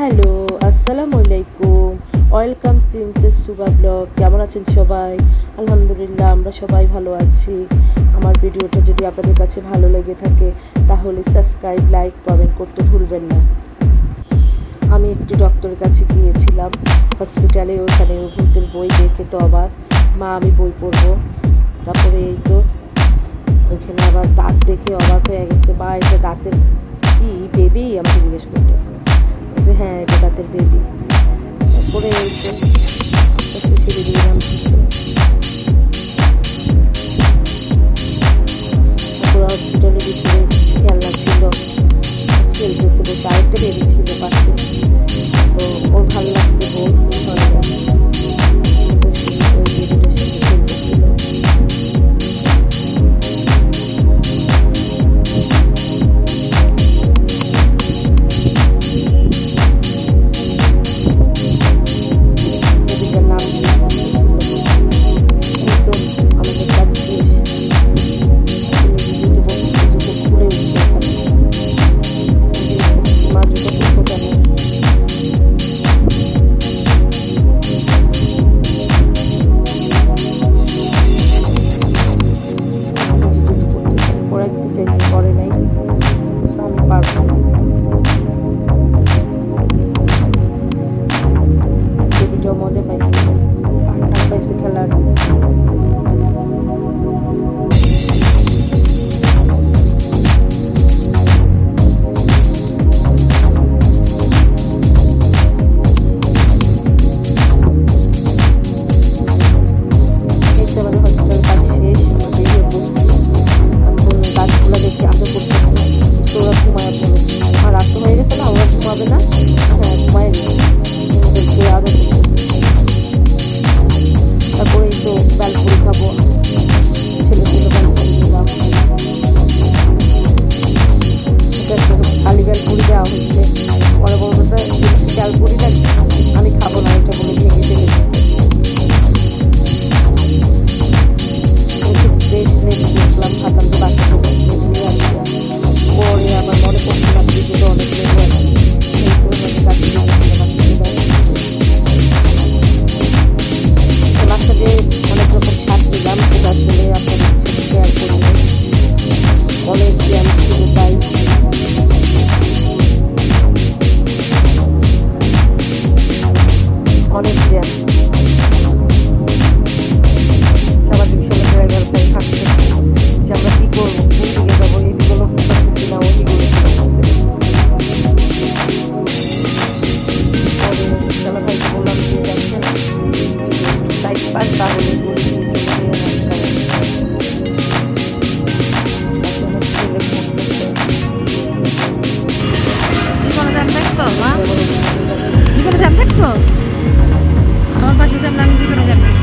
Hello, আসসালামু আলাইকুম। Welcome princess সুবা blog. কেমন আছেন সবাই? আলহামদুলিল্লাহ, আমরা সবাই ভালো আছি। আমার ভিডিওটা যদি আপনাদের কাছে ভালো লেগে থাকে তাহলে সাবস্ক্রাইব, লাইক, কমেন্ট করতে ভুলবেন না। আমি একটি ডক্টরের কাছে গিয়েছিলাম হসপিটালে, ওখানে ভূতের বই দেখে তো অবাক। মা আমি বই পড়বো, তারপরে এই তো ওইখানে আবার দাঁত দেখে অবাক হয়ে গেছে। বা এটা দাঁতের কি বেবি আমাকে জিজ্ঞেস করতেছে যে হ্যাঁ এটা দাঁতের বেবি। তারপরে এই তো আস্তে আস্তে ছেড়ে দিয়ে নামতেছে। তারপরে হসপিটালের ভিতরে খেলনা ছিল, খেলতেছে বসে। আরেকটা বেবি ছিল পাশে, তো ওর ভালো লাগছে, বউ ফুল হয় না, তো সে ওই বেবিটার সাথে খেলতেছিল। করে নাই, আমি পারবো না। বেবিটাও মজা পাইছে, পার্টনার পাইছে খেলার। তারপরে তো বেলপুরি খাবো, ছেলে বেলপুরি দিলাম। খালি বেলপুরি দেওয়া হচ্ছে, পরে বলতেছে বেলপুরিটা আমি খাবো না, এটা বলে ভেঙে ফেলে বেশ নেমে দেখলাম, ভাবলাম যে বাচ্চা নিয়ে আসলাম। পরে আমার মনে পড়ছে না ভিডিওটা অনেক লেগে আছে, বাচ্চাকে অনেক রকম শাক দিলাম, সেটা আসলে আপনাদের সাথে শেয়ার করবো। অনেক জ্যাম ছিল তাই। অনেক জ্যাম, সবার ডিভিশনে ড্রাইভার ভাই থাকছে যে আমরা কী করবো, কোন দিকে যাবো, এইগুলো করতেছি না, ওইগুলো করতেছি। চলো ভাইকে বললাম যে দেখেন সাইড পাস, তাহলে জীবনে জ্যাম দেখছো মা? জীবনে জ্যাম দেখছো? আমার পাশে জ্যাম না, আমি জীবনে জ্যাম দেখি।